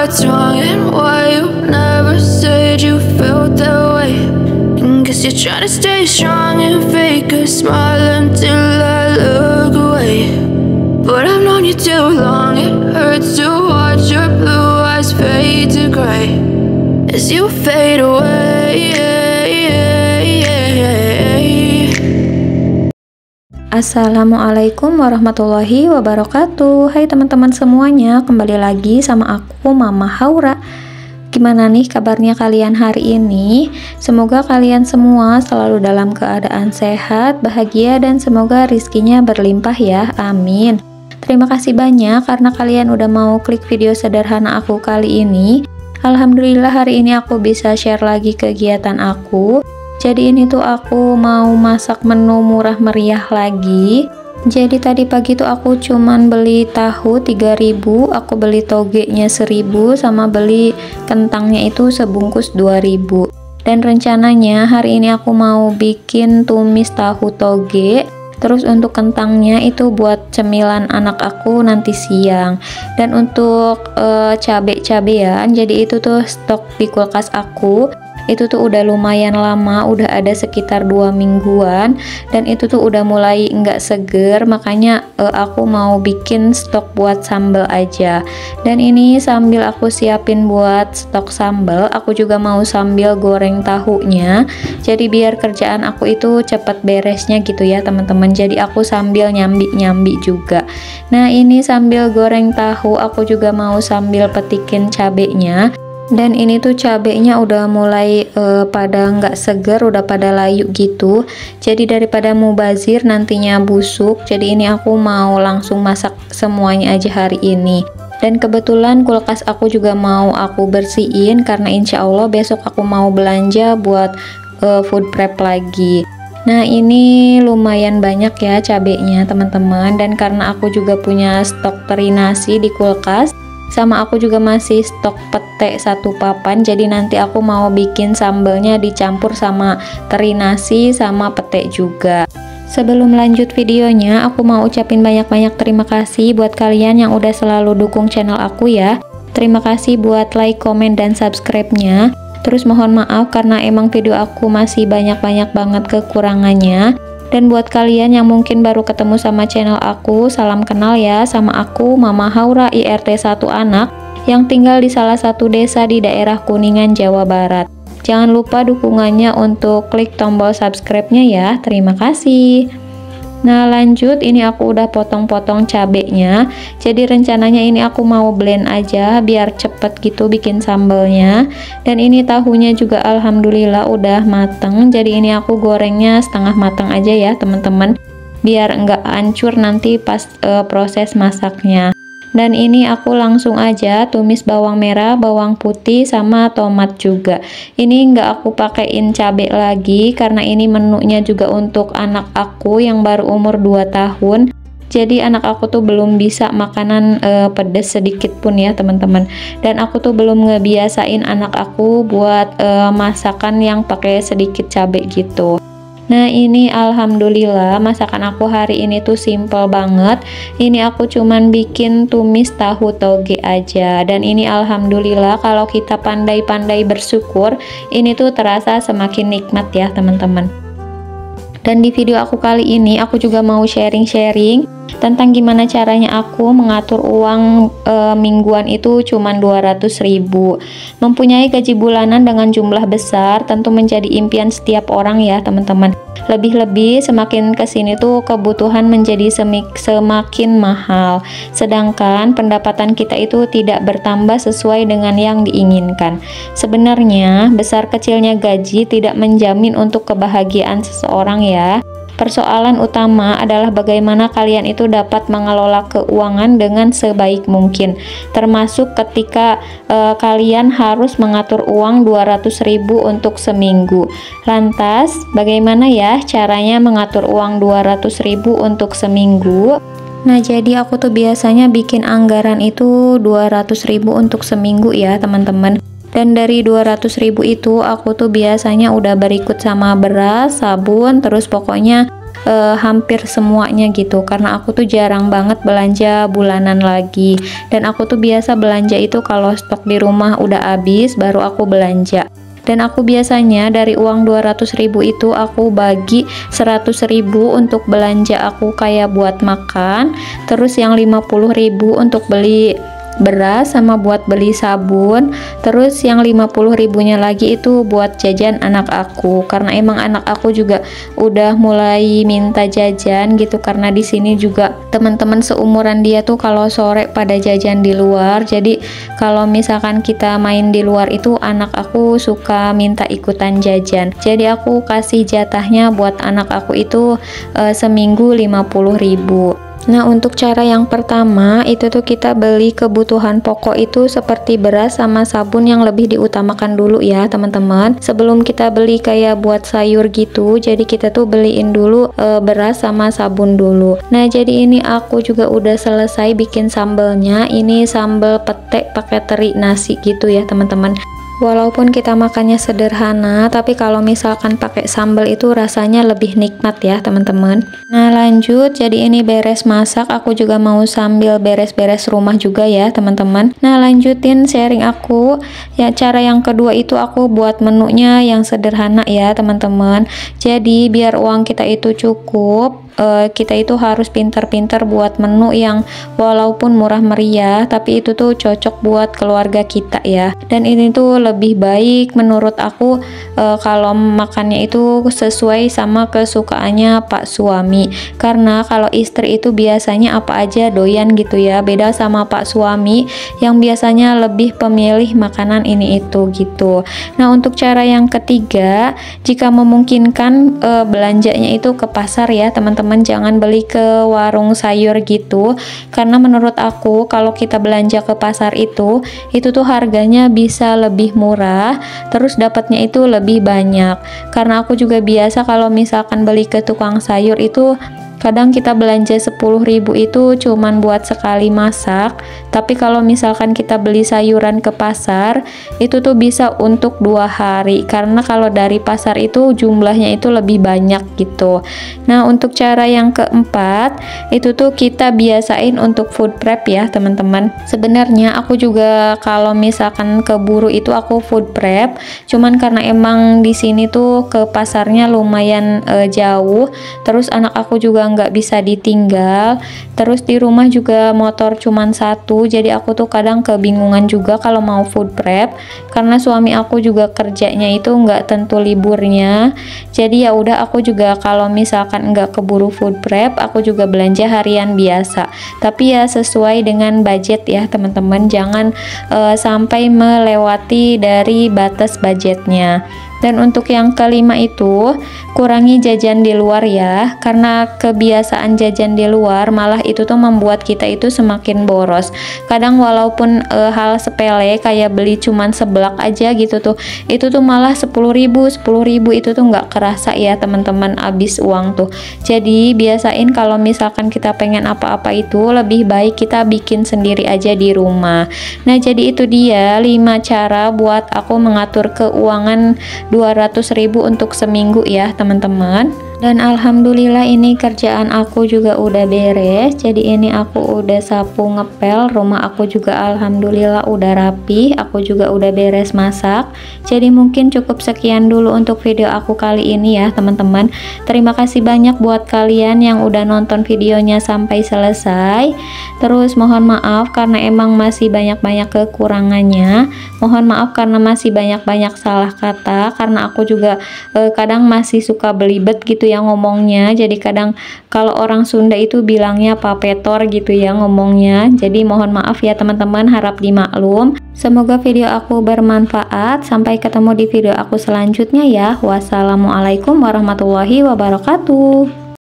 what's wrong and why you never said you felt that way. And guess you're trying to stay strong and fake a smile until I look away. But I've known you too long, it hurts to watch your blue eyes fade to gray as you fade away. Assalamualaikum warahmatullahi wabarakatuh. Hai teman-teman semuanya, kembali lagi sama aku Mama Haura. Gimana nih kabarnya kalian hari ini? Semoga kalian semua selalu dalam keadaan sehat, bahagia, dan semoga rizkinya berlimpah ya, amin. Terima kasih banyak karena kalian udah mau klik video sederhana aku kali ini. Alhamdulillah hari ini aku bisa share lagi kegiatan aku. Jadi ini tuh aku mau masak menu murah meriah lagi. Jadi tadi pagi tuh aku cuman beli tahu 3.000, aku beli togenya 1.000, sama beli kentangnya itu sebungkus 2.000. Dan rencananya hari ini aku mau bikin tumis tahu toge. Terus untuk kentangnya itu buat cemilan anak aku nanti siang. Dan untuk cabe-cabean, jadi itu tuh stok di kulkas aku. Itu tuh udah lumayan lama, udah ada sekitar 2 mingguan, dan itu tuh udah mulai nggak seger, makanya aku mau bikin stok buat sambal aja. Dan ini sambil aku siapin buat stok sambal, aku juga mau sambil goreng tahunya, jadi biar kerjaan aku itu cepet beresnya gitu ya teman-teman. Jadi aku sambil nyambi-nyambi juga. Nah ini sambil goreng tahu, aku juga mau sambil petikin cabenya. Dan ini tuh cabenya udah mulai pada nggak seger, udah pada layu gitu. Jadi daripada mubazir nantinya busuk, jadi ini aku mau langsung masak semuanya aja hari ini. Dan kebetulan kulkas aku juga mau aku bersihin karena insya Allah besok aku mau belanja buat food prep lagi. Nah ini lumayan banyak ya cabenya teman-teman, dan karena aku juga punya stok teri nasi di kulkas, sama aku juga masih stok pete 1 papan, jadi nanti aku mau bikin sambelnya dicampur sama teri nasi sama pete juga. Sebelum lanjut videonya, aku mau ucapin banyak-banyak terima kasih buat kalian yang udah selalu dukung channel aku ya. Terima kasih buat like, komen, dan subscribe-nya. Terus mohon maaf karena emang video aku masih banyak-banyak banget kekurangannya. Dan buat kalian yang mungkin baru ketemu sama channel aku, salam kenal ya, sama aku Mama Haura IRT 1 anak yang tinggal di salah satu desa di daerah Kuningan, Jawa Barat. Jangan lupa dukungannya untuk klik tombol subscribe-nya ya, terima kasih. Nah lanjut, ini aku udah potong-potong cabenya. Jadi rencananya ini aku mau blend aja biar cepet gitu bikin sambelnya. Dan ini tahunya juga alhamdulillah udah mateng. Jadi ini aku gorengnya setengah mateng aja ya teman-teman, biar enggak hancur nanti pas proses masaknya. Dan ini aku langsung aja tumis bawang merah, bawang putih, sama tomat juga. Ini nggak aku pakein cabai lagi karena ini menunya juga untuk anak aku yang baru umur 2 tahun. Jadi anak aku tuh belum bisa makanan pedas sedikit pun ya teman-teman. Dan aku tuh belum ngebiasain anak aku buat masakan yang pakai sedikit cabai gitu. Nah ini alhamdulillah masakan aku hari ini tuh simple banget. Ini aku cuman bikin tumis tahu toge aja. Dan ini alhamdulillah kalau kita pandai-pandai bersyukur, ini tuh terasa semakin nikmat ya teman-teman. Dan di video aku kali ini aku juga mau sharing-sharing tentang gimana caranya aku mengatur uang mingguan itu cuman 200.000. Mempunyai gaji bulanan dengan jumlah besar tentu menjadi impian setiap orang ya teman-teman. Lebih-lebih semakin kesini tuh kebutuhan menjadi semakin mahal, sedangkan pendapatan kita itu tidak bertambah sesuai dengan yang diinginkan. Sebenarnya besar kecilnya gaji tidak menjamin untuk kebahagiaan seseorang ya. Persoalan utama adalah bagaimana kalian itu dapat mengelola keuangan dengan sebaik mungkin, termasuk ketika kalian harus mengatur uang 200.000 untuk seminggu. Lantas, bagaimana ya caranya mengatur uang 200.000 untuk seminggu? Nah, jadi aku tuh biasanya bikin anggaran itu 200.000 untuk seminggu ya, teman-teman. Dan dari 200.000 itu aku tuh biasanya udah berikut sama beras, sabun, terus pokoknya hampir semuanya gitu, karena aku tuh jarang banget belanja bulanan lagi, dan aku tuh biasa belanja itu kalau stok di rumah udah habis baru aku belanja. Dan aku biasanya dari uang 200.000 itu aku bagi 100.000 untuk belanja aku kayak buat makan, terus yang 50.000 untuk beli beras sama buat beli sabun, terus yang 50.000-nya lagi itu buat jajan anak aku, karena emang anak aku juga udah mulai minta jajan gitu, karena di sini juga teman-teman seumuran dia tuh kalau sore pada jajan di luar. Jadi kalau misalkan kita main di luar itu anak aku suka minta ikutan jajan, jadi aku kasih jatahnya buat anak aku itu seminggu 50.000. Nah, untuk cara yang pertama itu tuh kita beli kebutuhan pokok itu seperti beras sama sabun yang lebih diutamakan dulu ya teman-teman. Sebelum kita beli kayak buat sayur gitu, jadi kita tuh beliin dulu beras sama sabun dulu. Nah, jadi ini aku juga udah selesai bikin sambelnya. Ini sambal pete pakai teri nasi gitu ya teman-teman. Walaupun kita makannya sederhana, tapi kalau misalkan pakai sambal itu rasanya lebih nikmat ya teman-teman. Nah, lanjut, jadi ini beres masak, aku juga mau sambil beres-beres rumah juga ya teman-teman. Nah, lanjutin sharing aku ya. Cara yang kedua itu aku buat menunya yang sederhana ya teman-teman. Jadi biar uang kita itu cukup, kita itu harus pintar-pintar buat menu yang walaupun murah meriah tapi itu tuh cocok buat keluarga kita ya. Dan ini tuh lebih baik menurut aku kalau makannya itu sesuai sama kesukaannya Pak suami, karena kalau istri itu biasanya apa aja doyan gitu ya, beda sama Pak suami yang biasanya lebih pemilih makanan ini itu gitu. Nah, untuk cara yang ketiga, jika memungkinkan belanjanya itu ke pasar ya teman-teman, jangan beli ke warung sayur gitu, karena menurut aku kalau kita belanja ke pasar itu tuh harganya bisa lebih murah, terus dapatnya itu lebih banyak. Karena aku juga biasa kalau misalkan beli ke tukang sayur itu kadang kita belanja 10.000 itu cuman buat sekali masak, tapi kalau misalkan kita beli sayuran ke pasar itu tuh bisa untuk 2 hari, karena kalau dari pasar itu jumlahnya itu lebih banyak gitu. Nah, untuk cara yang keempat itu tuh kita biasain untuk food prep ya teman-teman. Sebenarnya aku juga kalau misalkan keburu itu aku food prep, cuman karena emang di sini tuh ke pasarnya lumayan jauh, terus anak aku juga nggak bisa ditinggal, terus di rumah juga motor cuman satu, jadi aku tuh kadang kebingungan juga kalau mau food prep, karena suami aku juga kerjanya itu nggak tentu liburnya. Jadi ya udah, aku juga kalau misalkan nggak keburu food prep, aku juga belanja harian biasa, tapi ya sesuai dengan budget ya teman-teman, jangan sampai melewati dari batas budgetnya. Dan untuk yang kelima itu kurangi jajan di luar ya, karena kebiasaan jajan di luar malah itu tuh membuat kita itu semakin boros. Kadang walaupun hal sepele kayak beli cuman seblak aja gitu tuh, itu tuh malah 10.000 itu tuh nggak kerasa ya teman-teman habis uang tuh. Jadi biasain kalau misalkan kita pengen apa-apa itu lebih baik kita bikin sendiri aja di rumah. Nah, jadi itu dia 5 cara buat aku mengatur keuangan 200.000 untuk seminggu ya teman-teman. Dan alhamdulillah ini kerjaan aku juga udah beres. Jadi ini aku udah sapu ngepel, rumah aku juga alhamdulillah udah rapi, aku juga udah beres masak. Jadi mungkin cukup sekian dulu untuk video aku kali ini ya teman-teman. Terima kasih banyak buat kalian yang udah nonton videonya sampai selesai. Terus mohon maaf karena emang masih banyak-banyak kekurangannya. Mohon maaf karena masih banyak-banyak salah kata, karena aku juga kadang masih suka belibet gitu ya ngomongnya. Jadi kadang kalau orang Sunda itu bilangnya papetor gitu ya ngomongnya. Jadi mohon maaf ya teman-teman, harap dimaklum. Semoga video aku bermanfaat. Sampai ketemu di video aku selanjutnya ya. Wassalamualaikum warahmatullahi wabarakatuh.